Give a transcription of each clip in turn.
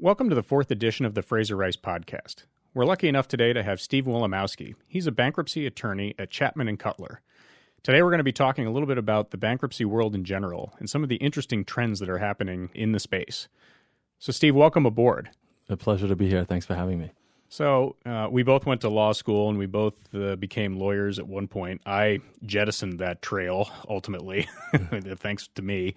Welcome to the fourth edition of the Fraser Rice Podcast. We're lucky enough today to have Steve Wilamowsky. He's a bankruptcy attorney at Chapman and Cutler. Today we're going to be talking a little bit about the bankruptcy world in general and some of the interesting trends that are happening in the space. So Steve, welcome aboard. A pleasure to be here. Thanks for having me. So we both went to law school and we both became lawyers at one point. I jettisoned that trail ultimately, thanks to me.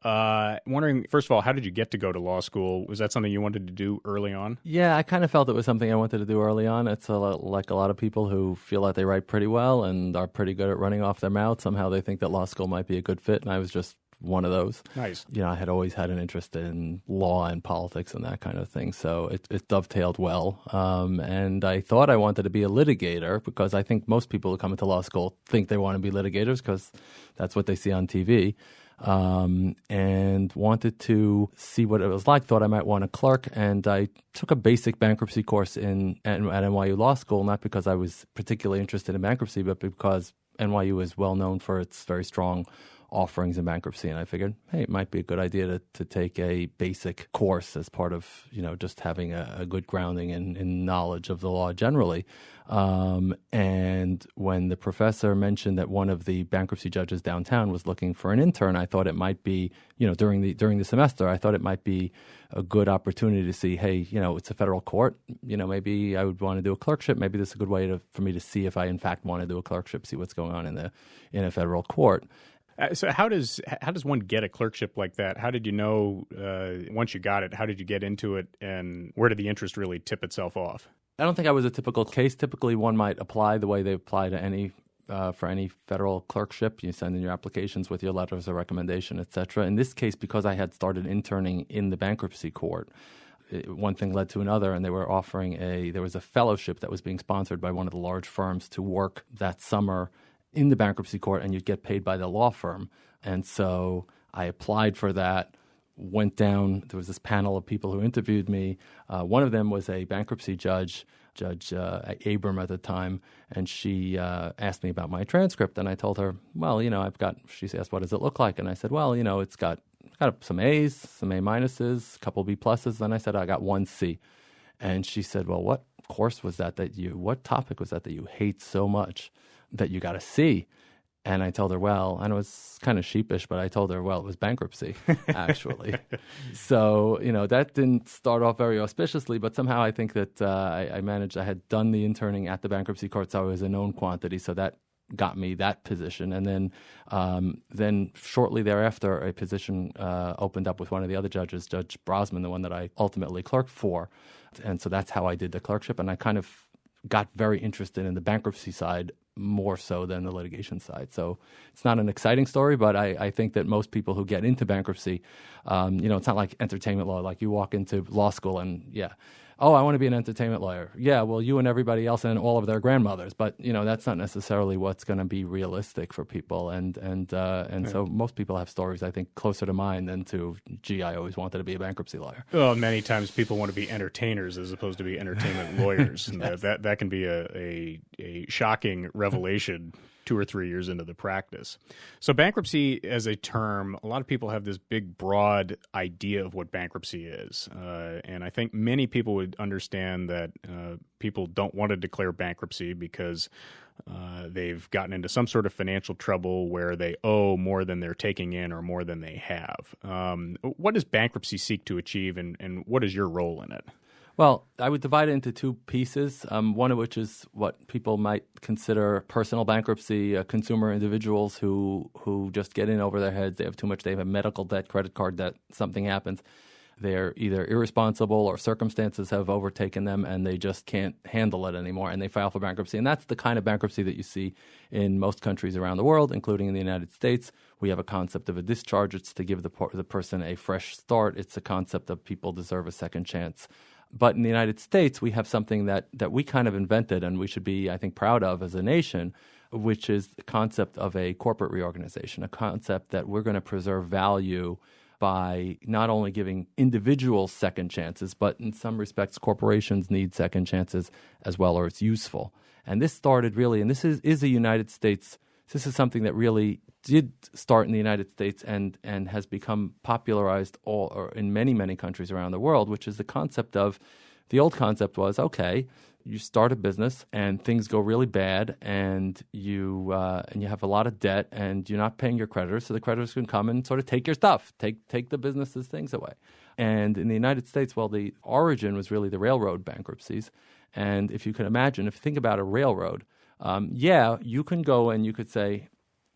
Wondering, first of all, how did you get to go to law school? Was that something you wanted to do early on? Yeah, I kind of felt it was something I wanted to do early on. It's like a lot of people who feel like they write pretty well and are pretty good at running off their mouth. Somehow they think that law school might be a good fit, and I was just one of those. Nice. You know, I had always had an interest in law and politics and that kind of thing, so it dovetailed well. And I thought I wanted to be a litigator because I think most people who come into law school think they want to be litigators because that's what they see on TV. And wanted to see what it was like, thought I might want to clerk, and I took a basic bankruptcy course at NYU Law School, not because I was particularly interested in bankruptcy, but because NYU is well known for its very strong offerings in bankruptcy, and I figured, hey, it might be a good idea to take a basic course as part of, you know, just having a good grounding in knowledge of the law generally. And when the professor mentioned that one of the bankruptcy judges downtown was looking for an intern, I thought it might be, you know, during the semester, I thought it might be a good opportunity to see, hey, you know, it's a federal court, you know, maybe I would want to do a clerkship. Maybe this is a good way for me to see if I in fact want to do a clerkship, see what's going on in a federal court. So how does one get a clerkship like that? How did you know once you got it? How did you get into it, and where did the interest really tip itself off? I don't think I was a typical case. Typically, one might apply the way they apply to for any federal clerkship. You send in your applications with your letters of recommendation, et cetera. In this case, because I had started interning in the bankruptcy court, one thing led to another, and they were offering there was a fellowship that was being sponsored by one of the large firms to work that summer in the bankruptcy court, and you'd get paid by the law firm. And so I applied for that, went down. There was this panel of people who interviewed me. One of them was a bankruptcy judge, Judge Abram at the time, and she asked me about my transcript. And I told her, well, you know, she asked, what does it look like? And I said, well, you know, it's got some A's, some A minuses, a couple B pluses. Then I said, I got one C. And she said, well, what course was what topic was that you hate so much that you got a C? And I told her, well, and it was kind of sheepish, but I told her, well, it was bankruptcy, actually. So, you know, that didn't start off very auspiciously, but somehow I think that I had done the interning at the bankruptcy court, so I was a known quantity, so that got me that position. And then shortly thereafter, a position opened up with one of the other judges, Judge Brosman, the one that I ultimately clerked for. And so that's how I did the clerkship, and I kind of got very interested in the bankruptcy side more so than the litigation side. So it's not an exciting story, but I think that most people who get into bankruptcy, you know, it's not like entertainment law. Like you walk into law school and, yeah, oh, I want to be an entertainment lawyer. Yeah, well, you and everybody else and all of their grandmothers. But, you know, that's not necessarily what's going to be realistic for people. And so most people have stories, I think, closer to mine than to, gee, I always wanted to be a bankruptcy lawyer. Well, many times people want to be entertainers as opposed to be entertainment lawyers. And Yes. that can be a shocking revelation 2 or 3 years into the practice. So bankruptcy as a term, a lot of people have this big, broad idea of what bankruptcy is. And I think many people would understand that people don't want to declare bankruptcy because they've gotten into some sort of financial trouble where they owe more than they're taking in or more than they have. What does bankruptcy seek to achieve, and what is your role in it? Well, I would divide it into two pieces, one of which is what people might consider personal bankruptcy, consumer individuals who just get in over their heads. They have too much. They have medical debt, credit card debt, something happens. They're either irresponsible or circumstances have overtaken them and they just can't handle it anymore, and they file for bankruptcy. And that's the kind of bankruptcy that you see in most countries around the world, including in the United States. We have a concept of a discharge. It's to give the person a fresh start. It's a concept of people deserve a second chance. But in the United States, we have something that we kind of invented and we should be, I think, proud of as a nation, which is the concept of a corporate reorganization, a concept that we're going to preserve value by not only giving individuals second chances, but in some respects, corporations need second chances as well, or it's useful. And this started really, and this is a United States this is something that really did start in the United States and has become popularized in many, many countries around the world, which is the concept of, the old concept was, okay, you start a business and things go really bad and you have a lot of debt and you're not paying your creditors, so the creditors can come and sort of take your stuff, take the business's things away. And in the United States, well, the origin was really the railroad bankruptcies. And if you can imagine, if you think about a railroad, you can go and you could say,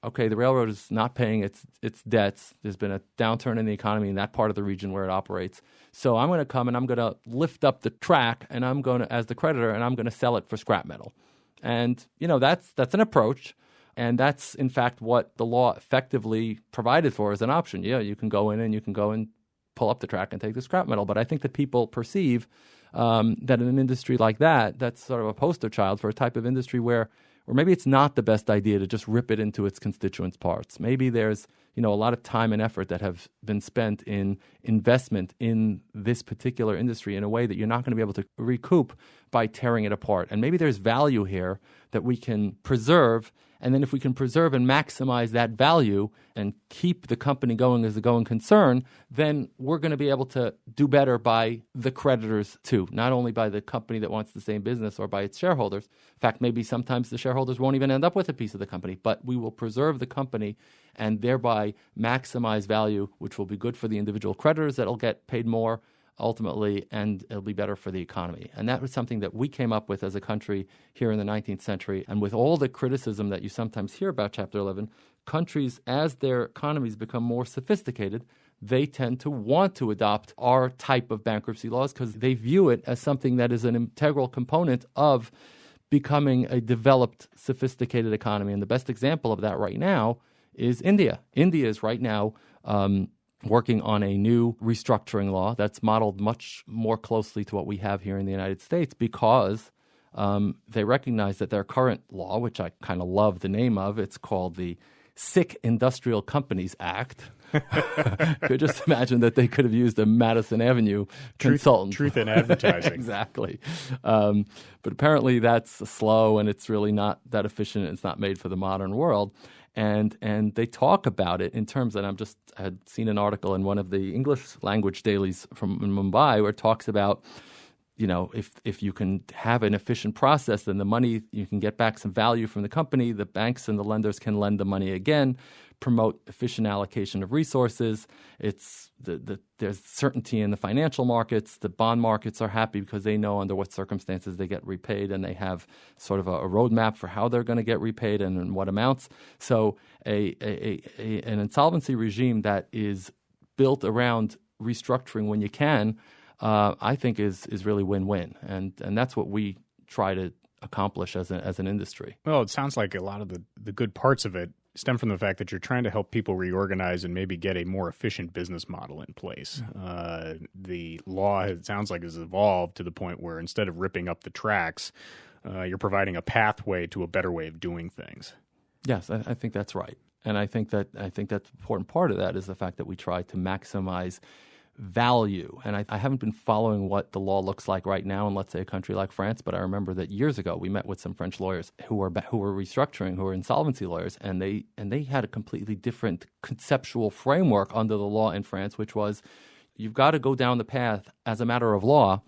okay, the railroad is not paying its debts. There's been a downturn in the economy in that part of the region where it operates. So I'm going to come and I'm going to lift up the track and I'm going to, as the creditor, and I'm going to sell it for scrap metal. And, that's an approach. And that's, in fact, what the law effectively provided for as an option. Yeah, you can go in and you can go and pull up the track and take the scrap metal. But I think that people perceive that in an industry like that, that's sort of a poster child for a type of industry where maybe it's not the best idea to just rip it into its constituent parts. Maybe there's, a lot of time and effort that have been spent in investment in this particular industry in a way that you're not going to be able to recoup by tearing it apart. And maybe there's value here that we can preserve. And then if we can preserve and maximize that value and keep the company going as a going concern, then we're going to be able to do better by the creditors too, not only by the company that wants the same business or by its shareholders. In fact, maybe sometimes the shareholders won't even end up with a piece of the company, but we will preserve the company and thereby maximize value, which will be good for the individual creditors that'll get paid more ultimately, and it'll be better for the economy. And that was something that we came up with as a country here in the 19th century. And with all the criticism that you sometimes hear about Chapter 11, countries, as their economies become more sophisticated, they tend to want to adopt our type of bankruptcy laws because they view it as something that is an integral component of becoming a developed, sophisticated economy. And the best example of that right now is India. India is right now working on a new restructuring law that's modeled much more closely to what we have here in the United States because they recognize that their current law, which I kind of love the name of, it's called the Sick Industrial Companies Act. Could just imagine that they could have used a Madison Avenue consultant. Truth in advertising. Exactly. But apparently that's slow and it's really not that efficient. It's not made for the modern world. And they talk about it in terms that I had seen an article in one of the English language dailies from Mumbai where it talks about, if you can have an efficient process, then the money, you can get back some value from the company. The banks and the lenders can lend the money again, promote efficient allocation of resources. It's there's certainty in the financial markets. The bond markets are happy because they know under what circumstances they get repaid, and they have sort of a roadmap for how they're going to get repaid and in what amounts. So an insolvency regime that is built around restructuring when you can, I think is really win-win, and that's what we try to accomplish as an industry. Well, it sounds like a lot of the good parts of it stem from the fact that you're trying to help people reorganize and maybe get a more efficient business model in place. The law, it sounds like, has evolved to the point where instead of ripping up the tracks, you're providing a pathway to a better way of doing things. Yes, I think that's right, and I think that's an important part of that is the fact that we try to maximize value. And I haven't been following what the law looks like right now in, let's say, a country like France, but I remember that years ago we met with some French lawyers who were restructuring, who were insolvency lawyers, and they had a completely different conceptual framework under the law in France, which was you've got to go down the path as a matter of law.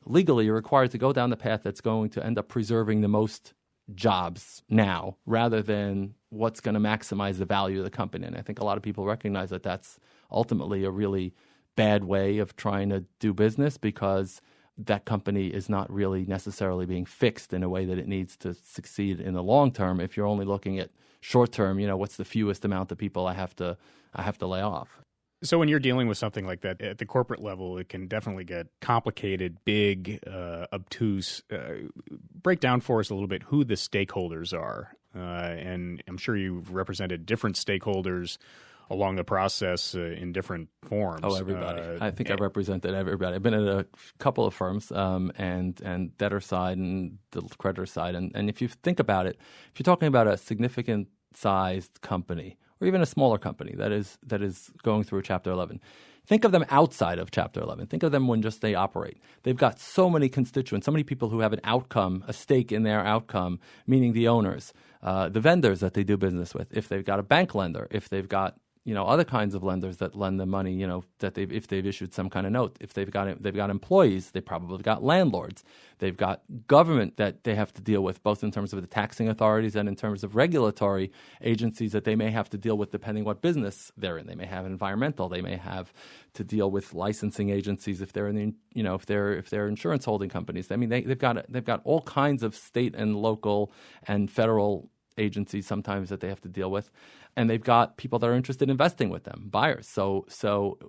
Legally, you're required to go down the path that's going to end up preserving the most jobs now rather than what's going to maximize the value of the company. And I think a lot of people recognize that that's ultimately a really bad way of trying to do business because that company is not really necessarily being fixed in a way that it needs to succeed in the long term. If you're only looking at short term, what's the fewest amount of people I have to lay off? So when you're dealing with something like that at the corporate level, it can definitely get complicated, big, obtuse. Break down for us a little bit who the stakeholders are. And I'm sure you've represented different stakeholders along the process in different forms. Oh, everybody. I think I've represented everybody. I've been at a couple of firms and debtor side and the creditor side. And if you think about it, if you're talking about a significant sized company or even a smaller company that is going through Chapter 11, Think of them outside of Chapter 11. Think of them when just they operate. They've got so many constituents, so many people who have an outcome, a stake in their outcome, meaning the owners, the vendors that they do business with. If they've got a bank lender, if they've got other kinds of lenders that lend them money, that if they've issued some kind of note, if they've got employees, they probably got landlords, they've got government that they have to deal with, both in terms of the taxing authorities and in terms of regulatory agencies that they may have to deal with depending what business they're in. They may have environmental, they may have to deal with licensing agencies if they're in the, if they're insurance holding companies. I mean, they've got all kinds of state and local and federal agencies sometimes that they have to deal with. And they've got people that are interested in investing with them, buyers. So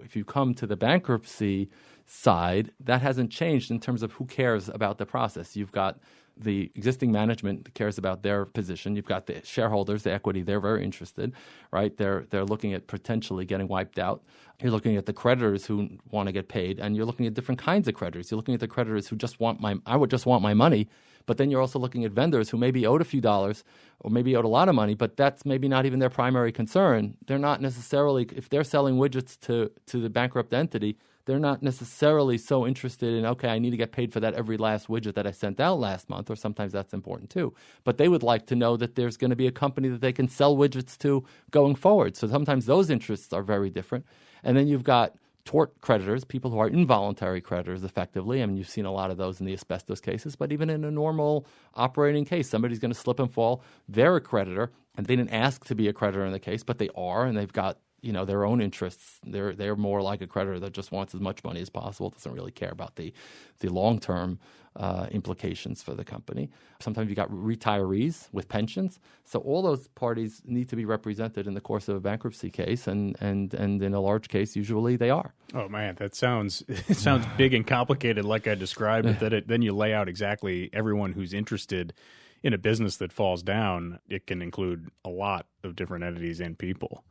if you come to the bankruptcy side, that hasn't changed in terms of who cares about the process. You've got the existing management that cares about their position. You've got the shareholders, the equity, they're very interested, right? They're looking at potentially getting wiped out. You're looking at the creditors who want to get paid, and you're looking at different kinds of creditors. You're looking at the creditors who I would just want my money. But then you're also looking at vendors who maybe owed a few dollars or maybe owed a lot of money, but that's maybe not even their primary concern. They're not necessarily, if they're selling widgets to the bankrupt entity, they're not necessarily so interested in, okay, I need to get paid for that every last widget that I sent out last month, or sometimes that's important too. But they would like to know that there's going to be a company that they can sell widgets to going forward. So sometimes those interests are very different. And then you've got tort creditors, people who are involuntary creditors effectively. I mean, you've seen a lot of those in the asbestos cases, but even in a normal operating case, somebody's going to slip and fall. They're a creditor, and they didn't ask to be a creditor in the case, but they are, and they've got their own interests. They're more like a creditor that just wants as much money as possible, doesn't really care about the long-term implications for the company. Sometimes you got retirees with pensions. So all those parties need to be represented in the course of a bankruptcy case, and in a large case, usually they are. Oh man, it sounds big and complicated, like I described. But then you lay out exactly everyone who's interested in a business that falls down. It can include a lot of different entities and people.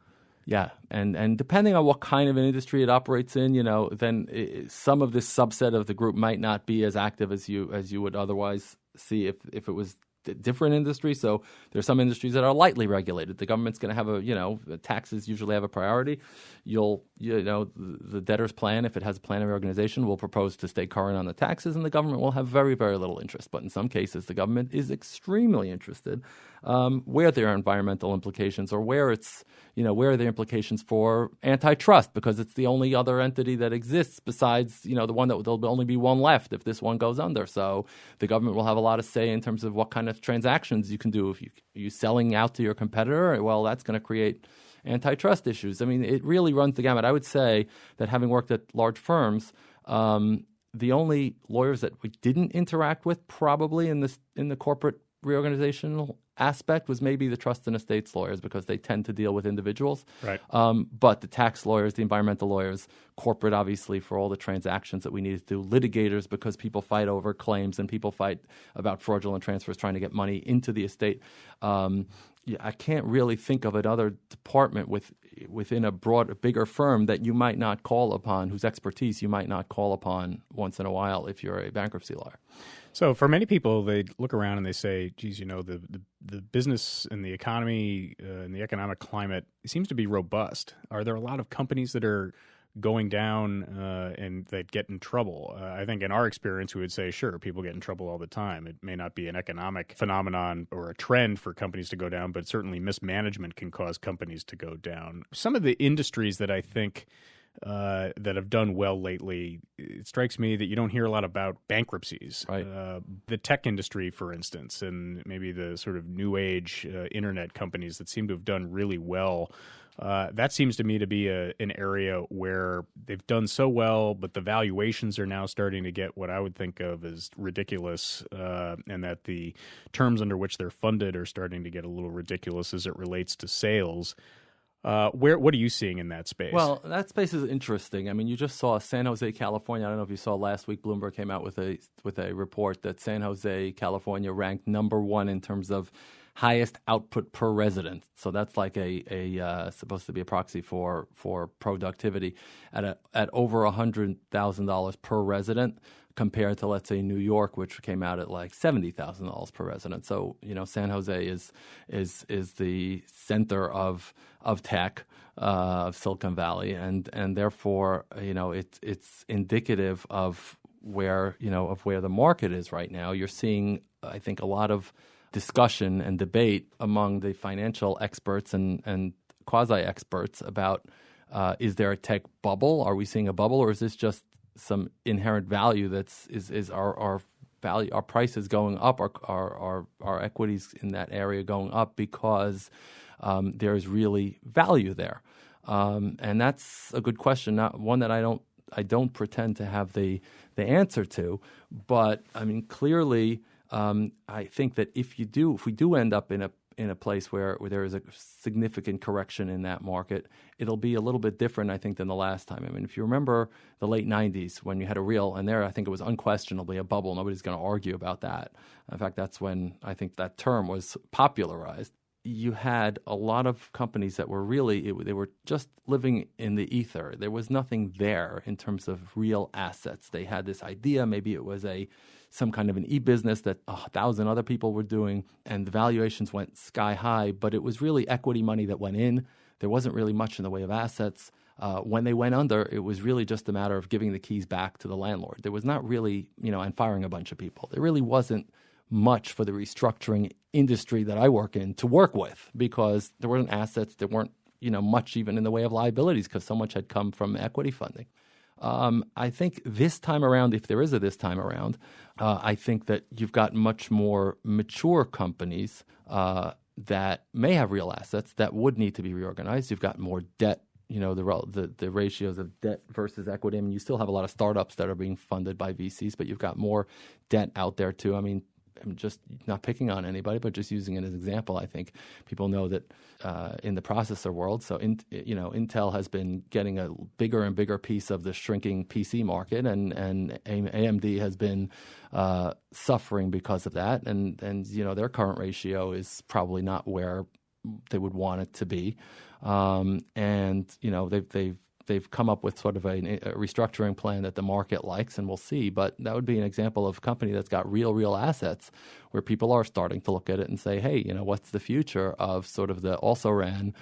Yeah, and depending on what kind of an industry it operates in, then some of this subset of the group might not be as active as you would otherwise see if it was different industry. So there's some industries that are lightly regulated. The government's going to have taxes usually have a priority. The debtor's plan, if it has a plan of reorganization, will propose to stay current on the taxes, and the government will have very, very little interest. But in some cases, the government is extremely interested where there are environmental implications, or where are the implications for antitrust, because it's the only other entity that exists besides, the one that there'll only be one left if this one goes under. So the government will have a lot of say in terms of what kind of transactions you can do. If you selling out to your competitor, well, that's going to create antitrust issues. I mean, it really runs the gamut. I would say that having worked at large firms, the only lawyers that we didn't interact with probably in the corporate reorganizational aspect was maybe the trust and estates lawyers, because they tend to deal with individuals. Right. But the tax lawyers, the environmental lawyers, corporate obviously for all the transactions that we need to do, litigators because people fight over claims and people fight about fraudulent transfers trying to get money into the estate. I can't really think of another department within a bigger firm that you might not call upon, whose expertise you might not call upon once in a while if you're a bankruptcy lawyer. So for many people, they look around and they say, geez, the business and the economy and the economic climate seems to be robust. Are there a lot of companies that are going down and that get in trouble? I think in our experience, we would say, sure, people get in trouble all the time. It may not be an economic phenomenon or a trend for companies to go down, but certainly mismanagement can cause companies to go down. Some of the industries that I think that have done well lately, it strikes me that you don't hear a lot about bankruptcies. Right. The tech industry, for instance, and maybe the sort of new age internet companies that seem to have done really well. That seems to me to be an area where they've done so well, but the valuations are now starting to get what I would think of as ridiculous, and that the terms under which they're funded are starting to get a little ridiculous as it relates to sales. What are you seeing in that space? Well, that space is interesting. I mean, you just saw San Jose, California. I don't know if you saw last week, Bloomberg came out with a report that San Jose, California ranked number one in terms of highest output per resident. So that's like supposed to be a proxy for productivity at over $100,000 per resident. compared to, let's say, New York, which came out at like $70,000 per resident. So, San Jose is the center of tech, of Silicon Valley, and therefore, it's indicative of where the market is right now. You're seeing, I think, a lot of discussion and debate among the financial experts and quasi-experts about is there a tech bubble? Are we seeing a bubble, or is this just some inherent value is our value, our prices going up, our equities in that area going up because there is really value there? And that's a good question, not one that I don't pretend to have the answer to, but I mean clearly I think that if we do end up in a place where there is a significant correction in that market, it'll be a little bit different, I think, than the last time. I mean, if you remember the late 90s when you had I think it was unquestionably a bubble. Nobody's going to argue about that. In fact, that's when I think that term was popularized. You had a lot of companies that were they were just living in the ether. There was nothing there in terms of real assets. They had this idea, maybe it was some kind of an e-business that 1,000 other people were doing, and the valuations went sky high, but it was really equity money that went in. There wasn't really much in the way of assets. When they went under, it was really just a matter of giving the keys back to the landlord. There was not really, and firing a bunch of people. There really wasn't much for the restructuring industry that I work in to work with, because there weren't assets, there weren't much even in the way of liabilities, because so much had come from equity funding. I think this time around, if there is a this time around, I think that you've got much more mature companies that may have real assets that would need to be reorganized. You've got more debt. The ratios of debt versus equity. I mean, you still have a lot of startups that are being funded by VCs, but you've got more debt out there too. I mean, I'm just not picking on anybody, but just using it as an example. I think people know that in the processor world, so Intel has been getting a bigger and bigger piece of the shrinking PC market, and AMD has been suffering because of that, and their current ratio is probably not where they would want it to be, and they've come up with sort of a restructuring plan that the market likes, and we'll see. But that would be an example of a company that's got real assets, where people are starting to look at it and say, hey, what's the future of sort of the also-ran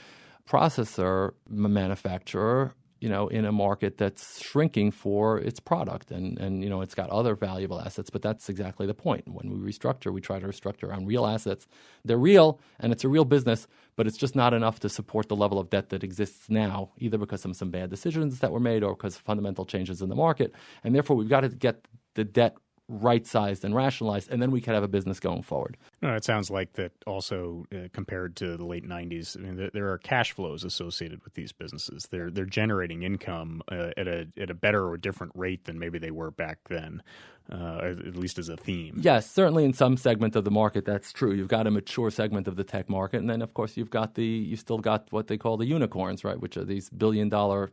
processor manufacturer, in a market that's shrinking for its product, and it's got other valuable assets. But that's exactly the point. When we restructure, we try to restructure around real assets. They're real, and it's a real business, but it's just not enough to support the level of debt that exists now, either because of some bad decisions that were made or because of fundamental changes in the market. And therefore, we've got to get the debt right-sized and rationalized, and then we could have a business going forward. No, it sounds like that also compared to the late 90s, I mean, there are cash flows associated with these businesses. They're generating income at a better or different rate than maybe they were back then, at least as a theme. Yes, certainly in some segment of the market, that's true. You've got a mature segment of the tech market, and then, of course, you've still got what they call the unicorns, right, which are these billion-dollar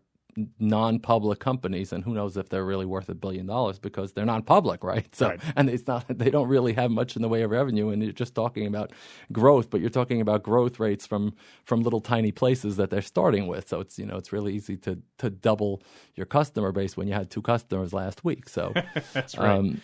non-public companies, and who knows if they're really worth $1 billion because they're non-public, right? So, right. And they don't really have much in the way of revenue, and you're just talking about growth, but you're talking about growth rates from little tiny places that they're starting with. So it's really easy to double your customer base when you had 2 customers last week. So that's right.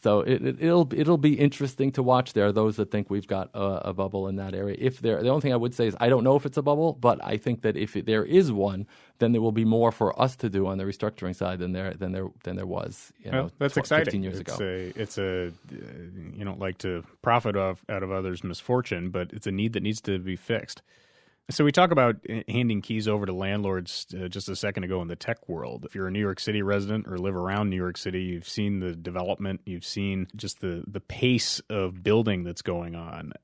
So it'll be interesting to watch. There are those that think we've got a bubble in that area. The only thing I would say is I don't know if it's a bubble, but I think that if there is one, then there will be more for us to do on the restructuring side than there was. That's exciting. 15 years ago. It's you don't like to profit out of others' misfortune, but it's a need that needs to be fixed. So we talk about handing keys over to landlords just a second ago in the tech world. If you're a New York City resident or live around New York City, you've seen the development, you've seen just the pace of building that's going on.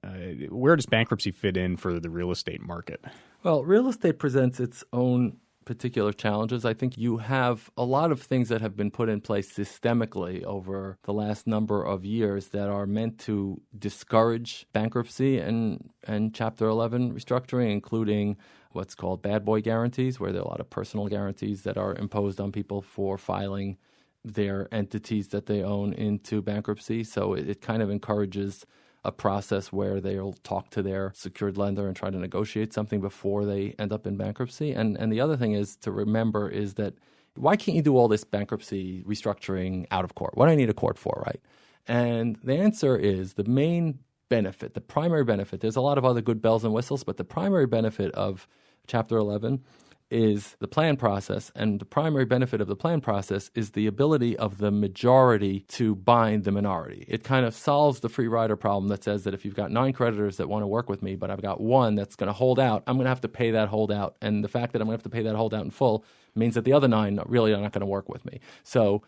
Where does bankruptcy fit in for the real estate market? Well, real estate presents its own particular challenges. I think you have a lot of things that have been put in place systemically over the last number of years that are meant to discourage bankruptcy and Chapter 11 restructuring, including what's called bad boy guarantees, where there are a lot of personal guarantees that are imposed on people for filing their entities that they own into bankruptcy. So it kind of encourages a process where they'll talk to their secured lender and try to negotiate something before they end up in bankruptcy. And the other thing is to remember is that why can't you do all this bankruptcy restructuring out of court? What do I need a court for, right? And the answer is the main benefit, the primary benefit. There's a lot of other good bells and whistles, but the primary benefit of Chapter 11 is the plan process, and the primary benefit of the plan process is the ability of the majority to bind the minority. It kind of solves the free rider problem that says that if you've got 9 creditors that want to work with me, but I've got one that's going to hold out, I'm going to have to pay that holdout. And the fact that I'm going to have to pay that holdout in full means that the other 9 really are not going to work with me. So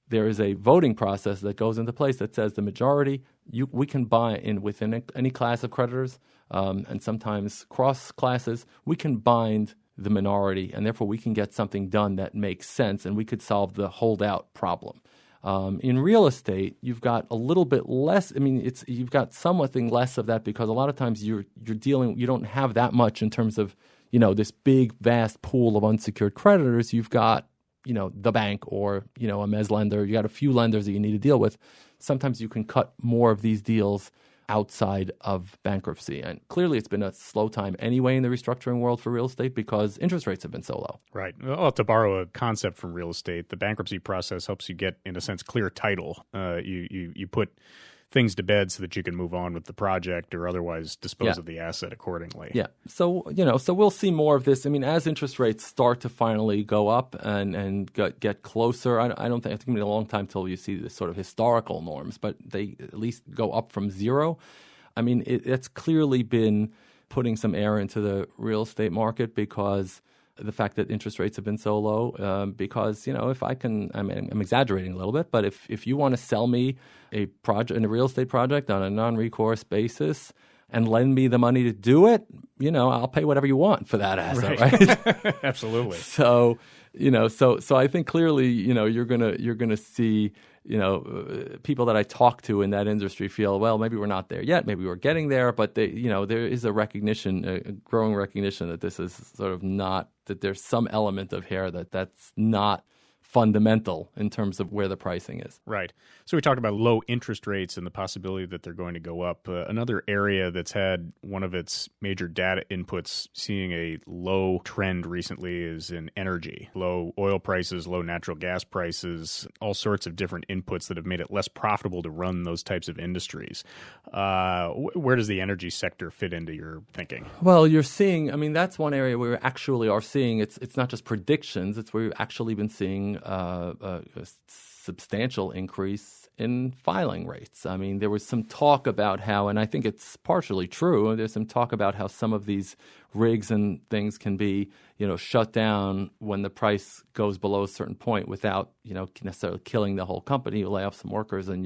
there is a voting process that goes into place that says the majority, we can buy in within any class of creditors, and sometimes cross classes, we can bind the minority, and therefore we can get something done that makes sense, and we could solve the holdout problem. In real estate, you've got a little bit less. I mean, you've got something less of that because a lot of times you don't have that much in terms of this big vast pool of unsecured creditors. You've got the bank or a mezz lender. You got a few lenders that you need to deal with. Sometimes you can cut more of these deals outside of bankruptcy. And clearly it's been a slow time anyway in the restructuring world for real estate because interest rates have been so low. Right. Well, to borrow a concept from real estate, the bankruptcy process helps you get, in a sense, clear title. You put things to bed so that you can move on with the project or otherwise dispose of the asset accordingly. Yeah. So we'll see more of this. I mean, as interest rates start to finally go up and get closer, I don't think it's going to be a long time till you see this sort of historical norms, but they at least go up from zero. I mean, it's clearly been putting some air into the real estate market because the fact that interest rates have been so low, because, if I can, I'm exaggerating a little bit, but if you want to sell me a real estate project on a non-recourse basis and lend me the money to do it, I'll pay whatever you want for that asset, right? Absolutely. So I think clearly, you're gonna see, people that I talk to in that industry feel, well, maybe we're not there yet, maybe we're getting there, but there is a growing recognition that this is sort of not, that there's some element of here that's not fundamental in terms of where the pricing is. Right. So we talked about low interest rates and the possibility that they're going to go up. Another area that's had one of its major data inputs seeing a low trend recently is in energy. Low oil prices, low natural gas prices, all sorts of different inputs that have made it less profitable to run those types of industries. Where does the energy sector fit into your thinking? Well, you're seeing, that's one area where we actually are seeing, it's not just predictions, it's where we've actually been seeing a substantial increase in filing rates. There was some talk about how, and I think it's partially true, there's some talk about how some of these rigs and things can be, shut down when the price goes below a certain point without, necessarily killing the whole company. You lay off some workers and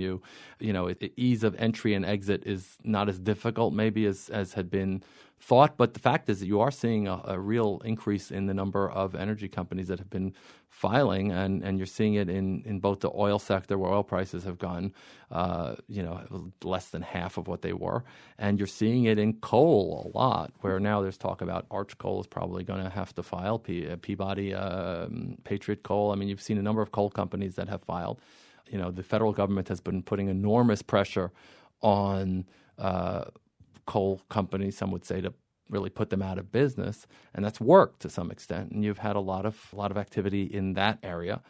ease of entry and exit is not as difficult maybe as had been thought. But the fact is that you are seeing a real increase in the number of energy companies that have been filing, and you're seeing it in both the oil sector where oil prices have gone, less than half of what they were. And you're seeing it in coal a lot, where now there's talk about Arch Coal is probably going to have to file, Peabody, Patriot Coal. You've seen a number of coal companies that have filed. The federal government has been putting enormous pressure on coal companies, some would say, to really put them out of business, and that's worked to some extent. And you've had a lot of activity in that area.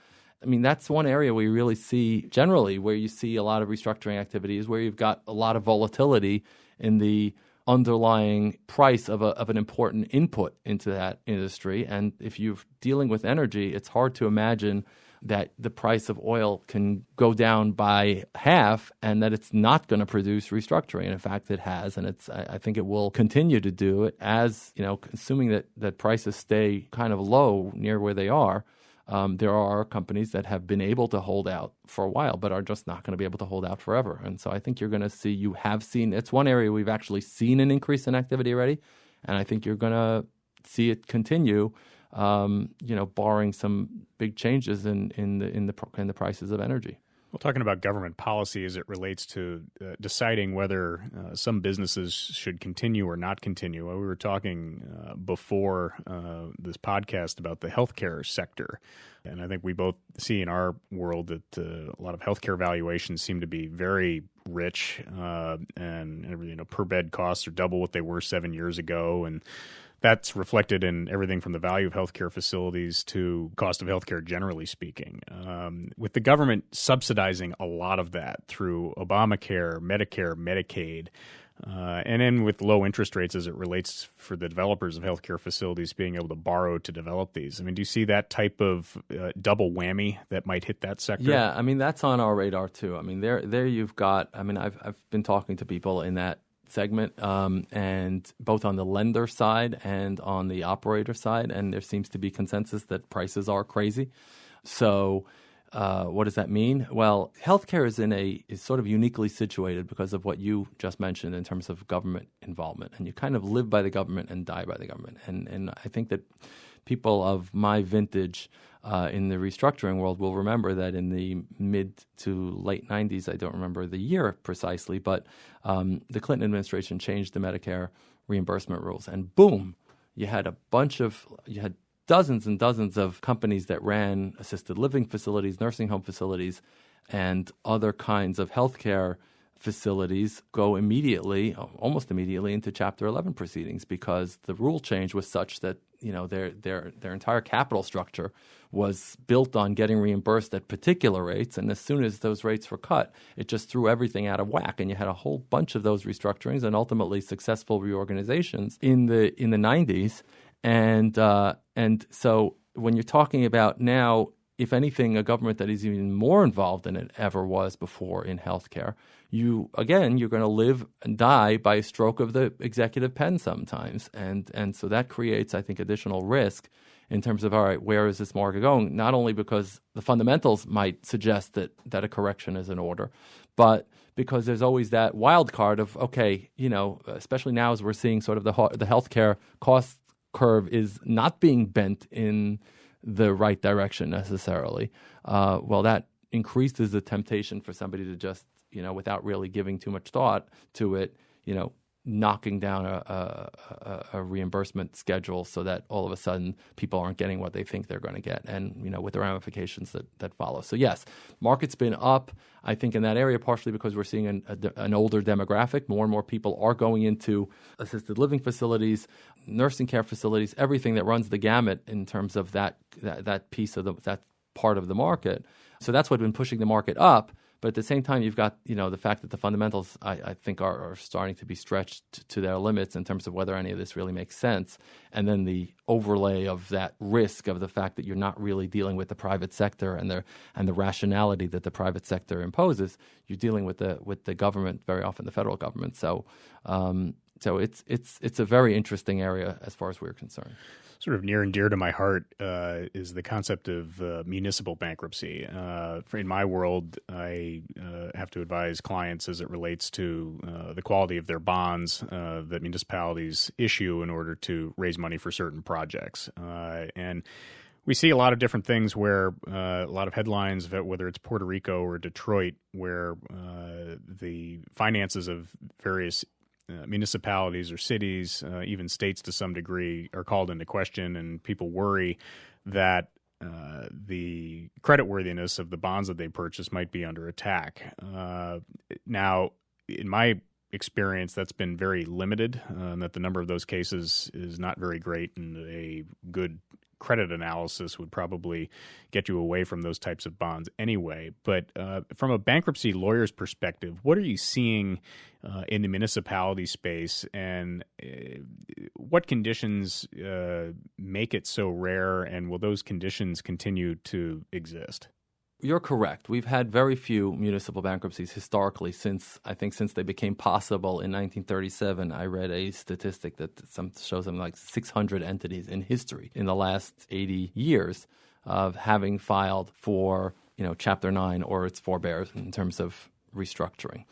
That's one area where you really see, generally, where you see a lot of restructuring activity is where you've got a lot of volatility in the underlying price of an important input into that industry. And if you're dealing with energy, it's hard to imagine that the price of oil can go down by half and that it's not going to produce restructuring. And in fact, it has, and I think it will continue to do it as, assuming that prices stay kind of low near where they are. There are companies that have been able to hold out for a while, but are just not going to be able to hold out forever. And so I think you're going to see, it's one area we've actually seen an increase in activity already. And I think you're going to see it continue, barring some big changes in the prices of energy. Well, talking about government policy as it relates to deciding whether some businesses should continue or not continue. We were talking before this podcast about the healthcare sector. And I think we both see in our world that a lot of healthcare valuations seem to be very rich, and per bed costs are double what they were 7 years ago. And That's reflected in everything from the value of healthcare facilities to cost of healthcare generally speaking. With the government subsidizing a lot of that through Obamacare, Medicare, Medicaid, and then with low interest rates as it relates for the developers of healthcare facilities being able to borrow to develop these. I mean, do you see that type of double whammy that might hit that sector? Yeah, I mean, that's on our radar too. I mean, there you've got, I mean, I've been talking to people in that segment, and both on the lender side and on the operator side, and there seems to be consensus that prices are crazy. So what does that mean? Well, healthcare is sort of uniquely situated because of what you just mentioned in terms of government involvement, and you kind of live by the government and die by the government. And I think that people of my vintage in the restructuring world will remember that in the mid to late 90s, I don't remember the year precisely, but the Clinton administration changed the Medicare reimbursement rules, and boom, you had dozens and dozens of companies that ran assisted living facilities, nursing home facilities, and other kinds of healthcare facilities go almost immediately into Chapter 11 proceedings because the rule change was such that their entire capital structure was built on getting reimbursed at particular rates, and as soon as those rates were cut, it just threw everything out of whack, and you had a whole bunch of those restructurings and ultimately successful reorganizations in the 90s. And so when you're talking about now, if anything, a government that is even more involved than it ever was before in healthcare, you're going to live and die by a stroke of the executive pen sometimes. And so that creates, I think, additional risk in terms of, all right, where is this market going? Not only because the fundamentals might suggest that a correction is in order, but because there's always that wild card of, okay, especially now as we're seeing sort of the healthcare cost curve is not being bent in the right direction necessarily. Well, that increases the temptation for somebody to just, without really giving too much thought to it, knocking down a reimbursement schedule so that all of a sudden people aren't getting what they think they're going to get, and with the ramifications that follow. So yes, market's been up, I think, in that area, partially because we're seeing an older demographic. More and more people are going into assisted living facilities, nursing care facilities, everything that runs the gamut in terms of that piece of that part of the market. So that's what's been pushing the market up. But at the same time, you've got the fact that the fundamentals, I think, are starting to be stretched to their limits in terms of whether any of this really makes sense. And then the overlay of that risk of the fact that you're not really dealing with the private sector and the rationality that the private sector imposes. You're dealing with the government, very often the federal government. So it's a very interesting area as far as we're concerned. Sort of near and dear to my heart is the concept of municipal bankruptcy. In my world, I have to advise clients as it relates to the quality of their bonds that municipalities issue in order to raise money for certain projects. And we see a lot of different things where a lot of headlines, whether it's Puerto Rico or Detroit, where the finances of various municipalities or cities, even states to some degree, are called into question, and people worry that the creditworthiness of the bonds that they purchase might be under attack. Now, in my experience, that's been very limited, that the number of those cases is not very great, and a good credit analysis would probably get you away from those types of bonds anyway. But from a bankruptcy lawyer's perspective, what are you seeing in the municipality space, and what conditions make it so rare, and will those conditions continue to exist? You're correct. We've had very few municipal bankruptcies historically since they became possible in 1937. I read a statistic that shows them like 600 entities in history in the last 80 years of having filed for Chapter 9 or its forebears in terms of restructuring.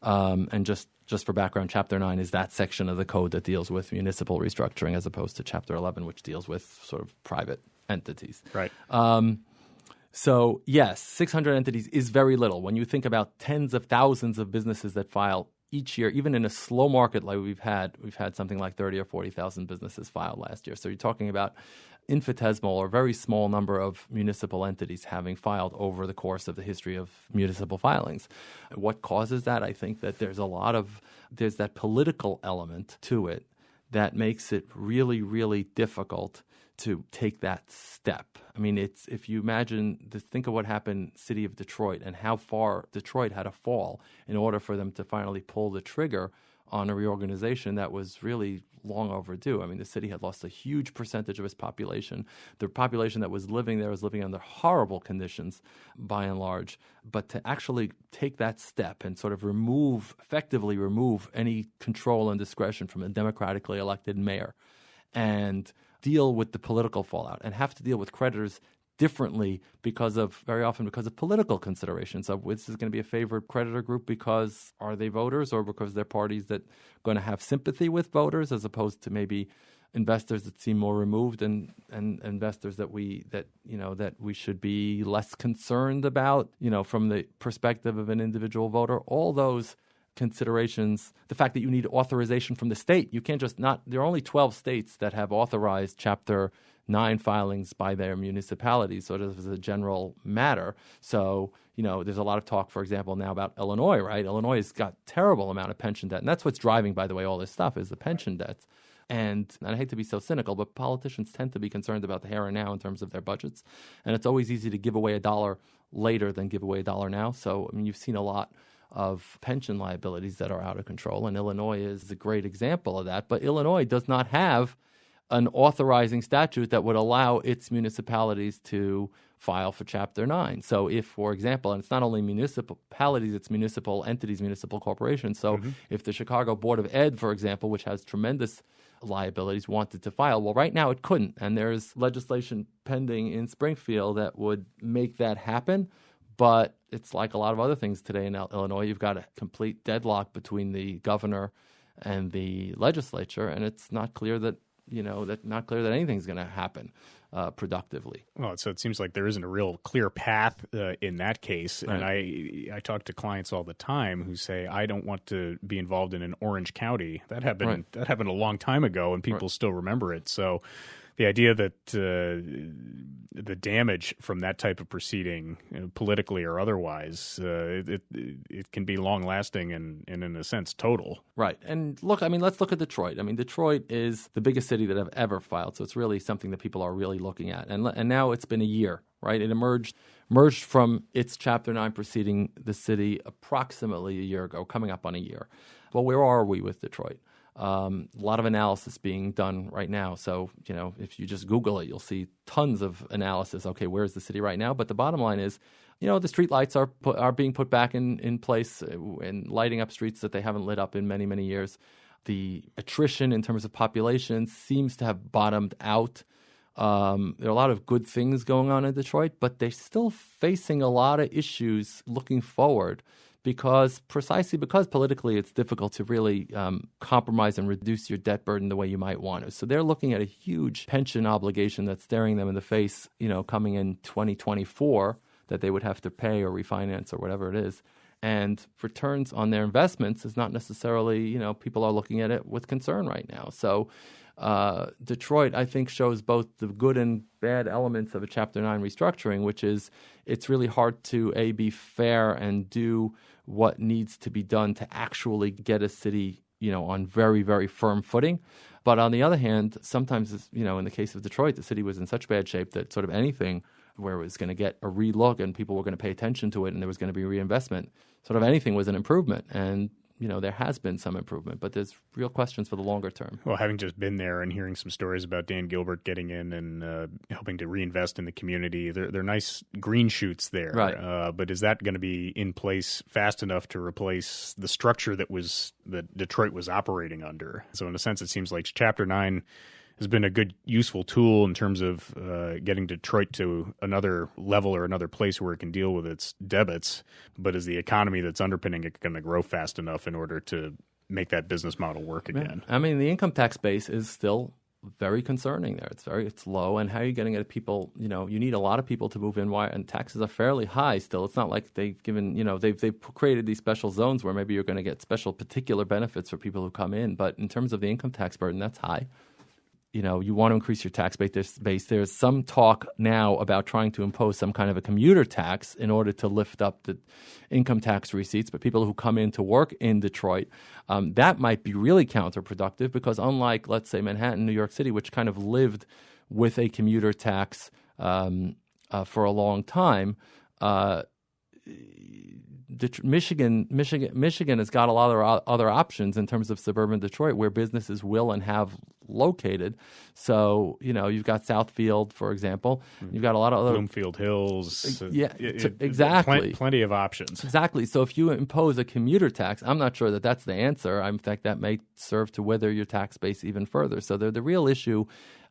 And just for background, Chapter 9 is that section of the code that deals with municipal restructuring as opposed to Chapter 11, which deals with sort of private entities. Right. So yes, 600 entities is very little. When you think about tens of thousands of businesses that file each year, even in a slow market like we've had something like 30 or 40,000 businesses filed last year. So you're talking about infinitesimal or very small number of municipal entities having filed over the course of the history of municipal filings. What causes that? I think that there's that political element to it that makes it really, really difficult to take that step. I mean, if you think of what happened city of Detroit and how far Detroit had to fall in order for them to finally pull the trigger on a reorganization that was really long overdue. I mean, the city had lost a huge percentage of its population. The population that was living there was living under horrible conditions by and large. But to actually take that step and sort of effectively remove any control and discretion from a democratically elected mayor and deal with the political fallout and have to deal with creditors differently very often because of political considerations of this is going to be a favored creditor group because are they voters or because they're parties that are going to have sympathy with voters as opposed to maybe investors that seem more removed and investors that we should be less concerned about, from the perspective of an individual voter. All those considerations, the fact that you need authorization from the state. You can't there are only 12 states that have authorized Chapter 9 filings by their municipalities, so this is a general matter. So, there's a lot of talk, for example, now about Illinois, right? Illinois has got terrible amount of pension debt, and that's what's driving, by the way, all this stuff is the pension debts. And I hate to be so cynical, but politicians tend to be concerned about the here and now in terms of their budgets, and it's always easy to give away $1 later than give away $1 now. So, I mean, you've seen a lot of pension liabilities that are out of control, and Illinois is a great example of that. But Illinois does not have an authorizing statute that would allow its municipalities to file for Chapter 9. So if, for example, and it's not only municipalities, it's municipal entities, municipal corporations. So if the Chicago Board of Ed, for example, which has tremendous liabilities, wanted to file, well, right now it couldn't. And there's legislation pending in Springfield that would make that happen. But it's like a lot of other things today in Illinois. You've got a complete deadlock between the governor and the legislature, and it's not clear that anything's going to happen productively. Well, so it seems like there isn't a real clear path in that case. Right. And I talk to clients all the time who say, I don't want to be involved in an Orange County. That happened a long time ago, and people still remember it. So the idea that the damage from that type of proceeding, politically or otherwise, it can be long-lasting and in a sense, total. Right. And look, I mean, let's look at Detroit. I mean, Detroit is the biggest city that I've ever filed, so it's really something that people are really looking at. And now it's been a year, right? It emerged from its Chapter 9 proceeding, the city, approximately a year ago, coming up on a year. Well, where are we with Detroit? A lot of analysis being done right now. So, if you just Google it, you'll see tons of analysis. Okay, where's the city right now? But the bottom line is, the street lights are being put back in place and lighting up streets that they haven't lit up in many, many years. The attrition in terms of population seems to have bottomed out. There are a lot of good things going on in Detroit, but they're still facing a lot of issues looking forward. Precisely because politically it's difficult to really compromise and reduce your debt burden the way you might want to. So they're looking at a huge pension obligation that's staring them in the face, coming in 2024 that they would have to pay or refinance or whatever it is. And returns on their investments is not necessarily, people are looking at it with concern right now. So Detroit, I think, shows both the good and bad elements of a Chapter 9 restructuring, which is it's really hard to, be fair and do what needs to be done to actually get a city, on very, very firm footing. But on the other hand, sometimes, in the case of Detroit, the city was in such bad shape that sort of anything where it was going to get a relook and people were going to pay attention to it and there was going to be reinvestment, sort of anything was an improvement. And there has been some improvement, but there's real questions for the longer term. Well, having just been there and hearing some stories about Dan Gilbert getting in and helping to reinvest in the community, they're nice green shoots there. Right. But is that going to be in place fast enough to replace the structure that Detroit was operating under? So in a sense, it seems like Chapter 9 has been a good, useful tool in terms of getting Detroit to another level or another place where it can deal with its debits. But is the economy that's underpinning it going to grow fast enough in order to make that business model work again? I mean, the income tax base is still very concerning there. It's low. And how are you getting at people? You need a lot of people to move in. And taxes are fairly high still. It's not like they've given, they've created these special zones where maybe you're going to get special particular benefits for people who come in. But in terms of the income tax burden, that's high. you want to increase your tax base. There's some talk now about trying to impose some kind of a commuter tax in order to lift up the income tax receipts. But people who come in to work in Detroit, that might be really counterproductive because unlike, let's say, Manhattan, New York City, which kind of lived with a commuter tax for a long time, Michigan has got a lot of other options in terms of suburban Detroit where businesses will and have located. So, you've got Southfield, for example. You've got a lot of other Bloomfield Hills. Exactly. Plenty of options. Exactly. So if you impose a commuter tax, I'm not sure that that's the answer. In fact, that may serve to wither your tax base even further. So the real issue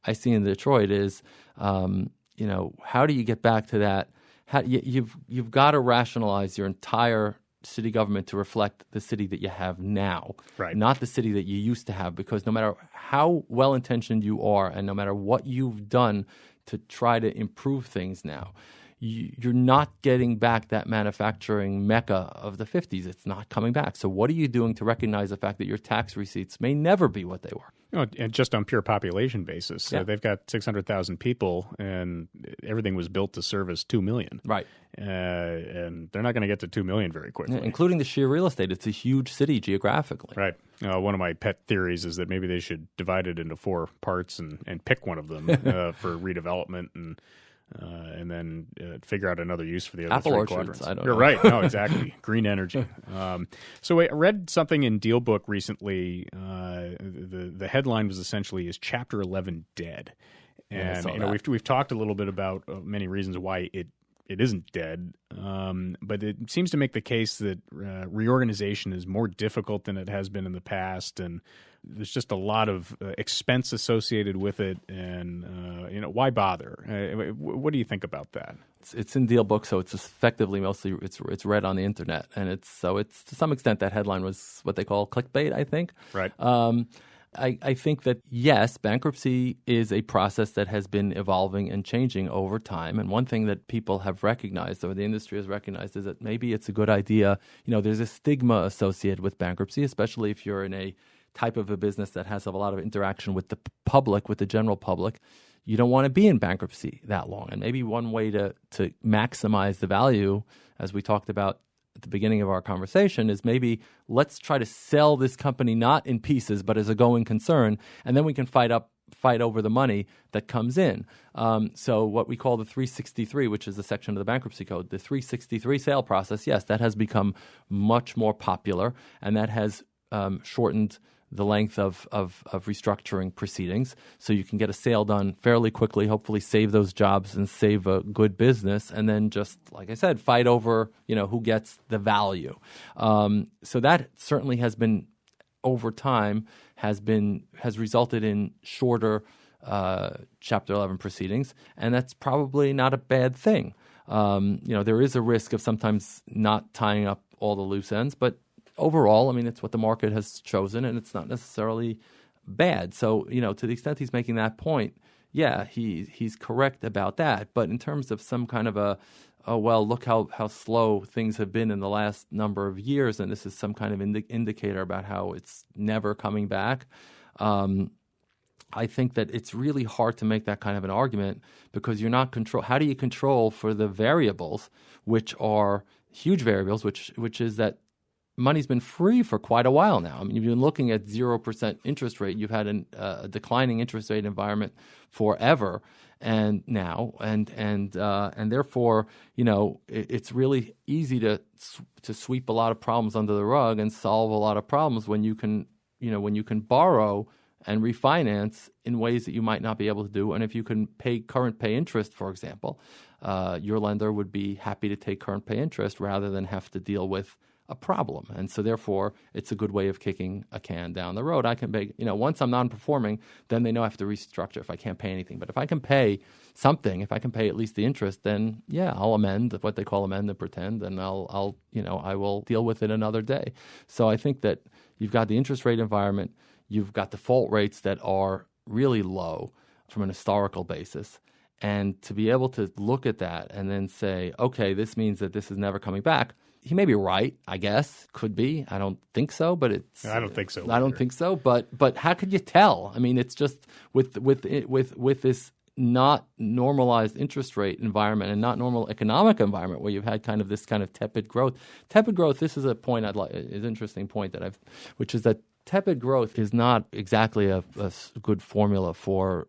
I see in Detroit is, how do you get back to that? You've got to rationalize your entire city government to reflect the city that you have now, right? Not the city that you used to have. Because no matter how well-intentioned you are and no matter what you've done to try to improve things now, you're not getting back that manufacturing mecca of the 50s. It's not coming back. So what are you doing to recognize the fact that your tax receipts may never be what they were? And just on pure population basis, they've got 600,000 people, and everything was built to service 2 million. Right. And they're not going to get to 2 million very quickly. Including the sheer real estate. It's a huge city geographically. Right. One of my pet theories is that maybe they should divide it into 4 parts and pick one of them for redevelopment and then figure out another use for the other Apple 3 orchards, quadrants. I don't You're know. right. No, exactly. Green energy. So I read something in DealBook recently. The headline was essentially, "Is Chapter 11 dead?" And we've talked a little bit about many reasons why it isn't dead, but it seems to make the case that reorganization is more difficult than it has been in the past, and there's just a lot of expense associated with it, and why bother? What do you think about that? It's in DealBook, so it's effectively mostly it's read on the internet, and it's to some extent that headline was what they call clickbait, I think. Right. I think that, yes, bankruptcy is a process that has been evolving and changing over time. And one thing that people have recognized, or the industry has recognized, is that maybe it's a good idea. There's a stigma associated with bankruptcy, especially if you're in a type of a business that has a lot of interaction with the public, with the general public. You don't want to be in bankruptcy that long. And maybe one way to maximize the value, as we talked about at the beginning of our conversation, is maybe let's try to sell this company not in pieces but as a going concern, and then we can fight over the money that comes in. So what we call the 363, which is the section of the bankruptcy code, the 363 sale process, yes, that has become much more popular, and that has shortened the length of restructuring proceedings, so you can get a sale done fairly quickly, hopefully save those jobs and save a good business, and then just, like I said, fight over who gets the value. So that certainly has been, over time, has resulted in shorter Chapter 11 proceedings, and that's probably not a bad thing. There is a risk of sometimes not tying up all the loose ends, but overall, it's what the market has chosen, and it's not necessarily bad. So, to the extent he's making that point, yeah, he's correct about that. But in terms of some kind of look how slow things have been in the last number of years, and this is some kind of indicator about how it's never coming back, I think that it's really hard to make that kind of an argument because you're not how do you control for the variables, which are huge variables, which is that money's been free for quite a while now. You've been looking at 0% interest rate. You've had a declining interest rate environment forever, and therefore, it's really easy to sweep a lot of problems under the rug and solve a lot of problems when you can borrow and refinance in ways that you might not be able to do. And if you can pay current pay interest, for example, your lender would be happy to take current pay interest rather than have to deal with a problem. And so therefore, it's a good way of kicking a can down the road. I can pay, once I'm non-performing, then they know I have to restructure if I can't pay anything. But if I can pay something, if I can pay at least the interest, then yeah, I'll amend, what they call amend and pretend, and I will deal with it another day. So I think that you've got the interest rate environment, you've got default rates that are really low from an historical basis. And to be able to look at that and then say, okay, this means that this is never coming back, he may be right, I guess. Could be. I don't think so, but it's. I don't think so. I don't think so, but how could you tell? I mean, it's just with this not normalized interest rate environment and not normal economic environment where you've had kind of this kind of tepid growth. Tepid growth. This is a point is an interesting point which is that tepid growth is not exactly a good formula for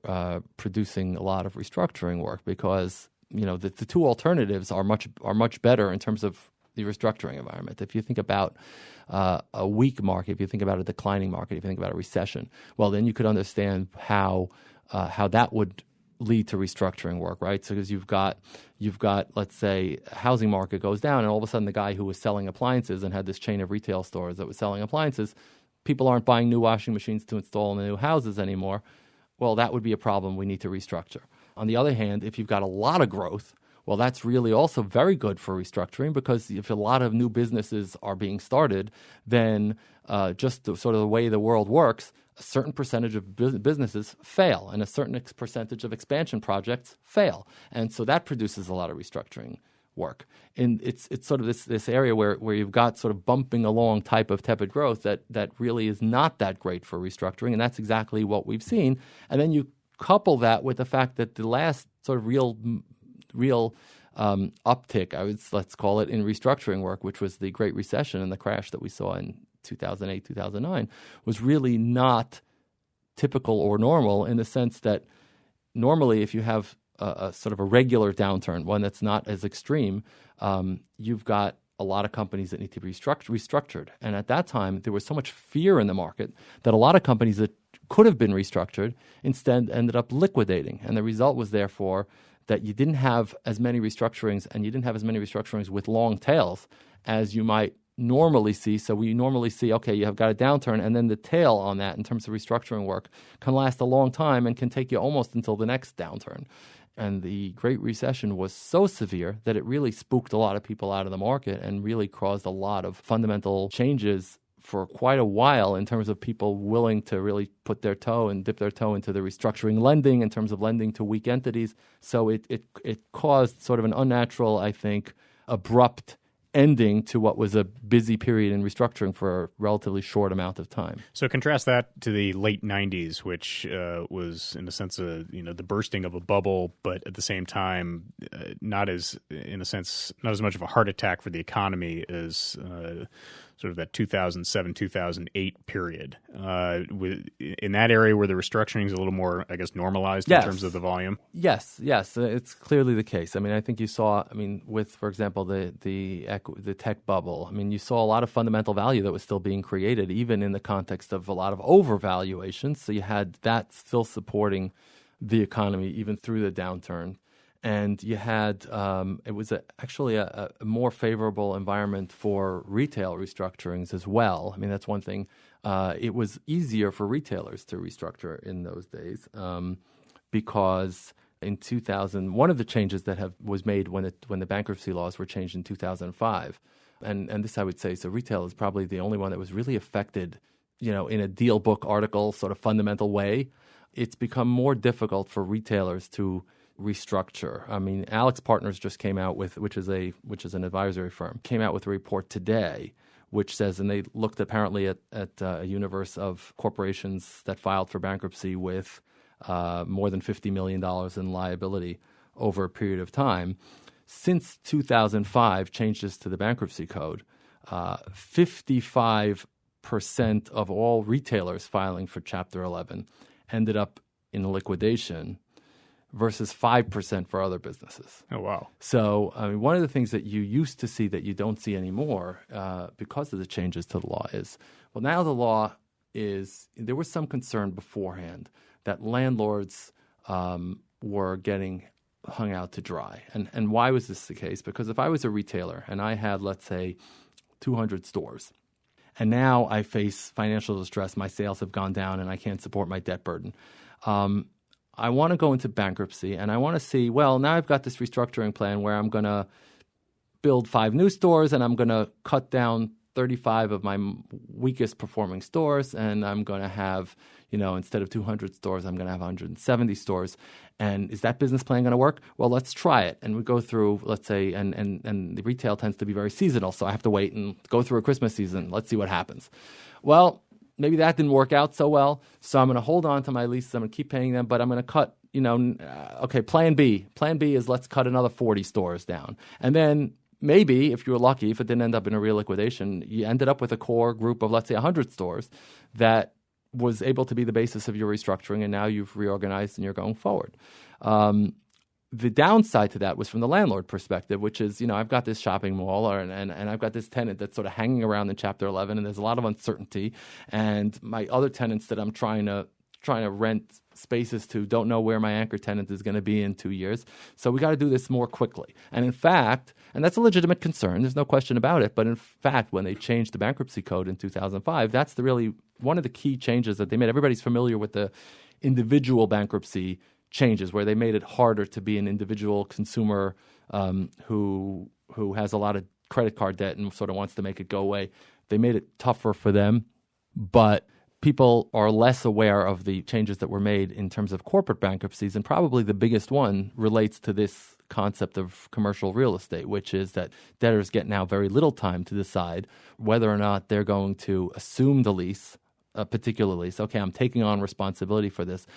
producing a lot of restructuring work, because the two alternatives are much better in terms of the restructuring environment. If you think about a weak market, if you think about a declining market, if you think about a recession, well, then you could understand how that would lead to restructuring work, right? So because you've got, let's say, a housing market goes down, and all of a sudden the guy who was selling appliances and had this chain of retail stores that was selling appliances, people aren't buying new washing machines to install in the new houses anymore. Well, that would be a problem we need to restructure. On the other hand, if you've got a lot of growth, well, that's really also very good for restructuring, because if a lot of new businesses are being started, then just sort of the way the world works, a certain percentage of businesses fail and a certain percentage of expansion projects fail. And so that produces a lot of restructuring work. And it's sort of this area where you've got sort of bumping along type of tepid growth that really is not that great for restructuring. And that's exactly what we've seen. And then you couple that with the fact that the last sort of real uptick, let's call it, in restructuring work, which was the Great Recession and the crash that we saw in 2008, 2009, was really not typical or normal, in the sense that normally if you have a sort of a regular downturn, one that's not as extreme, you've got a lot of companies that need to be restructured. And at that time, there was so much fear in the market that a lot of companies that could have been restructured instead ended up liquidating. And the result was, therefore, that you didn't have as many restructurings, and you didn't have as many restructurings with long tails as you might normally see. So we normally see, okay, you have got a downturn, and then the tail on that in terms of restructuring work can last a long time and can take you almost until the next downturn. And the Great Recession was so severe that it really spooked a lot of people out of the market and really caused a lot of fundamental changes for quite a while in terms of people willing to really put their toe and dip their toe into the restructuring lending, in terms of lending to weak entities. So it caused sort of an unnatural, I think, abrupt ending to what was a busy period in restructuring for a relatively short amount of time. So contrast that to the late 90s, which was, in a sense, the bursting of a bubble, but at the same time, not as much of a heart attack for the economy as sort of that 2007, 2008 period. In that area where the restructuring is a little more, I guess, normalized in terms of the volume? Yes, it's clearly the case. I mean, I think you saw, with, for example, the tech bubble, you saw a lot of fundamental value that was still being created, even in the context of a lot of overvaluations. So you had that still supporting the economy even through the downturn. And you had it was actually a more favorable environment for retail restructurings as well. That's one thing. It was easier for retailers to restructure in those days because in 2000, one of the changes that was made when the bankruptcy laws were changed in 2005, and this I would say, so retail is probably the only one that was really affected, in a deal book article sort of fundamental way. It's become more difficult for retailers to restructure. Alex Partners just came out with, which is an advisory firm, came out with a report today, which says, and they looked apparently at a universe of corporations that filed for bankruptcy with more than $50 million in liability over a period of time. Since 2005, changes to the bankruptcy code, 55% of all retailers filing for Chapter 11 ended up in liquidation, versus 5% for other businesses. Oh, wow. So, one of the things that you used to see that you don't see anymore because of the changes to the law is, well, now the law is, there was some concern beforehand that landlords were getting hung out to dry. And why was this the case? Because if I was a retailer and I had, let's say, 200 stores, and now I face financial distress, my sales have gone down and I can't support my debt burden, I want to go into bankruptcy, and I want to see, well, now I've got this restructuring plan where I'm going to build 5 new stores and I'm going to cut down 35 of my weakest performing stores, and I'm going to have, instead of 200 stores, I'm going to have 170 stores. And is that business plan going to work? Well, let's try it. And we go through, let's say, and the retail tends to be very seasonal, so I have to wait and go through a Christmas season. Let's see what happens. Well, maybe that didn't work out so well, so I'm going to hold on to my leases. I'm going to keep paying them, but I'm going to cut, okay, plan B. Plan B is let's cut another 40 stores down. And then maybe, if you were lucky, if it didn't end up in a real liquidation, you ended up with a core group of, let's say, 100 stores that was able to be the basis of your restructuring, and now you've reorganized and you're going forward. The downside to that was from the landlord perspective, which is, I've got this shopping mall and I've got this tenant that's sort of hanging around in Chapter 11, and there's a lot of uncertainty. And my other tenants that I'm trying to rent spaces to don't know where my anchor tenant is going to be in 2 years. So we got to do this more quickly. And in fact, and that's a legitimate concern, there's no question about it, but in fact, when they changed the bankruptcy code in 2005, that's really one of the key changes that they made. Everybody's familiar with the individual bankruptcy changes, where they made it harder to be an individual consumer who has a lot of credit card debt and sort of wants to make it go away. They made it tougher for them, but people are less aware of the changes that were made in terms of corporate bankruptcies, and probably the biggest one relates to this concept of commercial real estate, which is that debtors get now very little time to decide whether or not they're going to assume the lease, a particular lease. Okay, I'm taking on responsibility for this,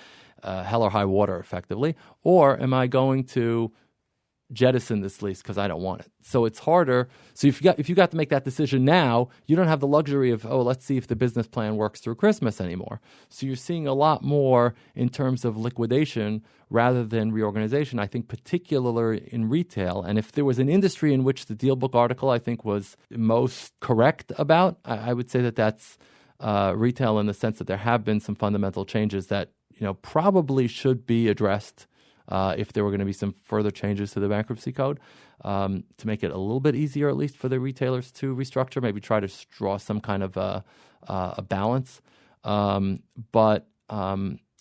hell or high water, effectively, or am I going to jettison this lease because I don't want it? So it's harder. So if you got to make that decision now, you don't have the luxury of, let's see if the business plan works through Christmas anymore. So you're seeing a lot more in terms of liquidation rather than reorganization, I think, particularly in retail. And if there was an industry in which the Deal Book article, I think, was most correct about, I would say that that's retail, in the sense that there have been some fundamental changes that probably should be addressed if there were going to be some further changes to the bankruptcy code, to make it a little bit easier, at least for the retailers to restructure, maybe try to draw some kind of a balance. But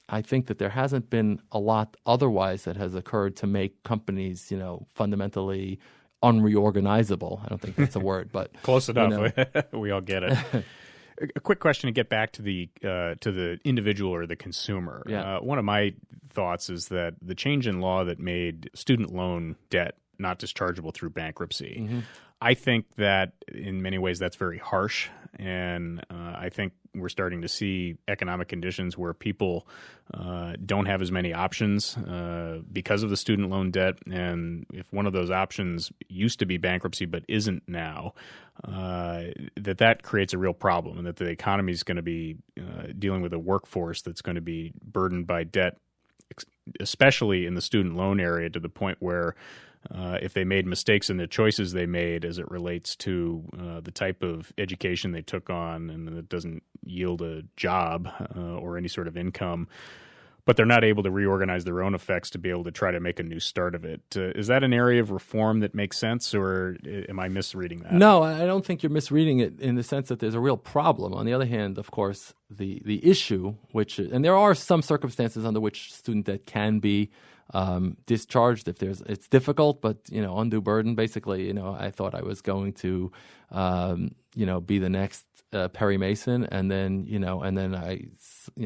I think that there hasn't been a lot otherwise that has occurred to make companies, fundamentally unreorganizable. I don't think that's a word, but close enough. We all get it. A quick question to get back to the individual or the consumer. Yeah. One of my thoughts is that the change in law that made student loan debt not dischargeable through bankruptcy, mm-hmm. I think that in many ways that's very harsh, and I think we're starting to see economic conditions where people don't have as many options because of the student loan debt. And if one of those options used to be bankruptcy but isn't now, that creates a real problem, and that the economy is going to be dealing with a workforce that's going to be burdened by debt, especially in the student loan area, to the point where if they made mistakes in the choices they made as it relates to the type of education they took on, and it doesn't yield a job or any sort of income, but they're not able to reorganize their own effects to be able to try to make a new start of it. Is that an area of reform that makes sense, or am I misreading that? No, I don't think you're misreading it, in the sense that there's a real problem. On the other hand, of course, the issue, and there are some circumstances under which student debt can be discharged if it's difficult, but undue burden. Basically, I thought I was going to be the next Perry Mason, and then I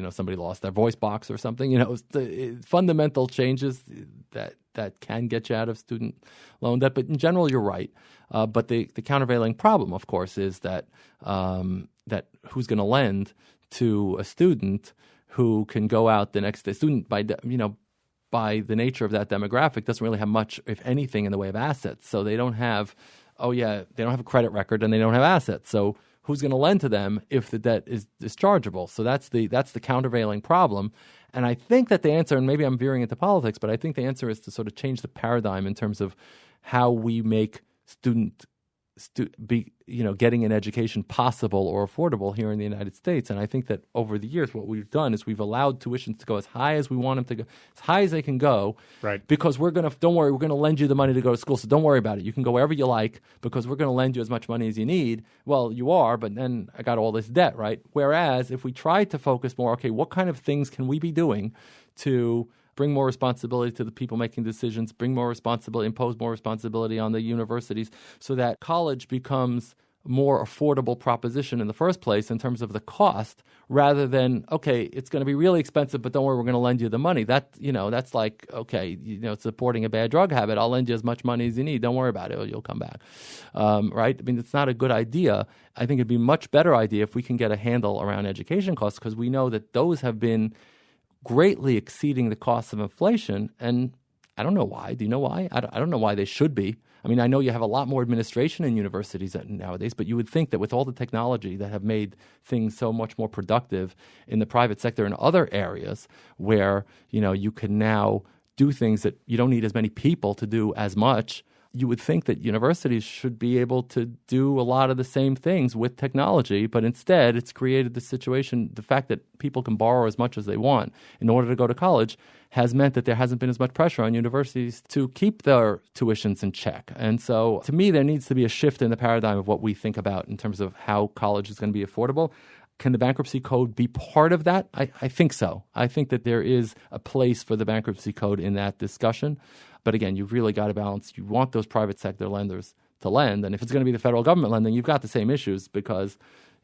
somebody lost their voice box or something. The fundamental changes that can get you out of student loan debt. But in general, you're right. But the countervailing problem, of course, is that who's going to lend to a student who can go out the next day? Student by the nature of that demographic, doesn't really have much, if anything, in the way of assets. So they don't have, they don't have a credit record and they don't have assets. So who's going to lend to them if the debt is dischargeable? So that's the countervailing problem. And I think that the answer, and maybe I'm veering into politics, but I think the answer is to sort of change the paradigm in terms of how we make getting an education possible or affordable here in the United States. And I think that over the years, what we've done is we've allowed tuitions to go as high as we want them to go, as high as they can go, right? Because don't worry, we're going to lend you the money to go to school, so don't worry about it. You can go wherever you like because we're going to lend you as much money as you need. Well, you are, but then I got all this debt, right? Whereas if we try to focus more, okay, what kind of things can we be doing to bring more responsibility to the people making decisions, impose more responsibility on the universities, so that college becomes more affordable proposition in the first place in terms of the cost, rather than, okay, it's going to be really expensive, but don't worry, we're going to lend you the money. That's like, okay, supporting a bad drug habit. I'll lend you as much money as you need. Don't worry about it. You'll come back. Right? I mean, it's not a good idea. I think it'd be a much better idea if we can get a handle around education costs, because we know that those have been greatly exceeding the costs of inflation. And I don't know why. Do you know why? I don't know why they should be. I mean, I know you have a lot more administration in universities nowadays, but you would think that with all the technology that have made things so much more productive in the private sector and other areas where, you can now do things that you don't need as many people to do as much, you would think that universities should be able to do a lot of the same things with technology, but instead it's created the situation, the fact that people can borrow as much as they want in order to go to college has meant that there hasn't been as much pressure on universities to keep their tuitions in check. And so to me, there needs to be a shift in the paradigm of what we think about in terms of how college is going to be affordable. Can the bankruptcy code be part of that? I think so. I think that there is a place for the bankruptcy code in that discussion. But again, you've really got to balance. You want those private sector lenders to lend. And if it's going to be the federal government lending, you've got the same issues because,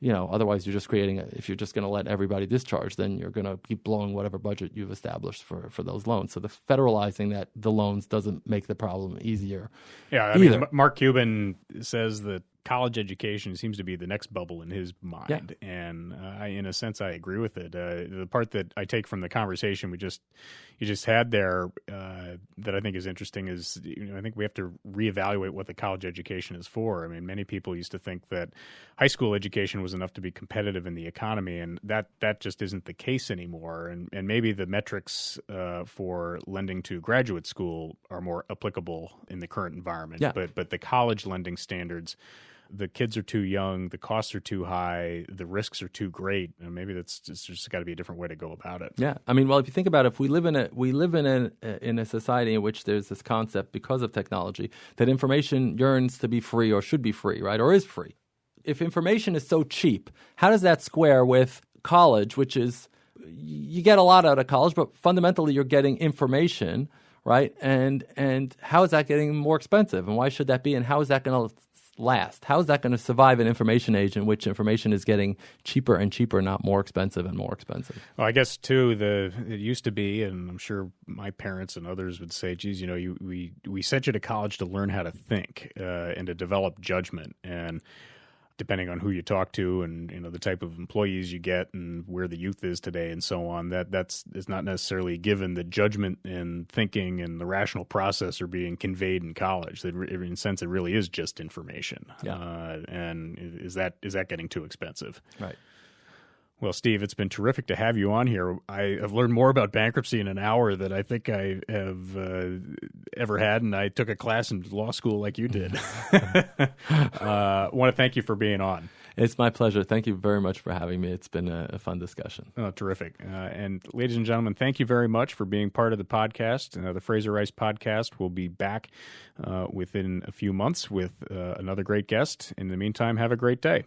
otherwise you're just if you're just going to let everybody discharge, then you're going to keep blowing whatever budget you've established for those loans. So the federalizing the loans doesn't make the problem easier. Yeah, I mean, Mark Cuban says that college education seems to be the next bubble in his mind. Yeah. And in a sense, I agree with it. The part that I take from the conversation you just had there that I think is interesting is, I think we have to reevaluate what the college education is for. I mean, many people used to think that high school education was enough to be competitive in the economy, and that just isn't the case anymore. And maybe the metrics for lending to graduate school are more applicable in the current environment. Yeah. But the college lending standards, the kids are too young, the costs are too high, the risks are too great, and maybe that's just got to be a different way to go about it. Yeah, I mean, well, if you think about it, if we live in a society in which there's this concept because of technology that information yearns to be free or should be free, right, or is free. If information is so cheap, how does that square with college, which is you get a lot out of college, but fundamentally you're getting information, right? And how is that getting more expensive, and why should that be, and how is that going to last? How is that going to survive an information age in which information is getting cheaper and cheaper, not more expensive and more expensive? Well, I guess, too, it used to be, and I'm sure my parents and others would say, geez, we sent you to college to learn how to think and to develop judgment. And depending on who you talk to and the type of employees you get and where the youth is today and so on, that's not necessarily given. The judgment and thinking and the rational process are being conveyed in college. That in a sense, it really is just information. Yeah. And is that getting too expensive? Right. Well, Steve, it's been terrific to have you on here. I have learned more about bankruptcy in an hour than I think I have ever had, and I took a class in law school like you did. I want to thank you for being on. It's my pleasure. Thank you very much for having me. It's been a fun discussion. Oh, terrific. And ladies and gentlemen, thank you very much for being part of the podcast. The Fraser Rice podcast will be back within a few months with another great guest. In the meantime, have a great day.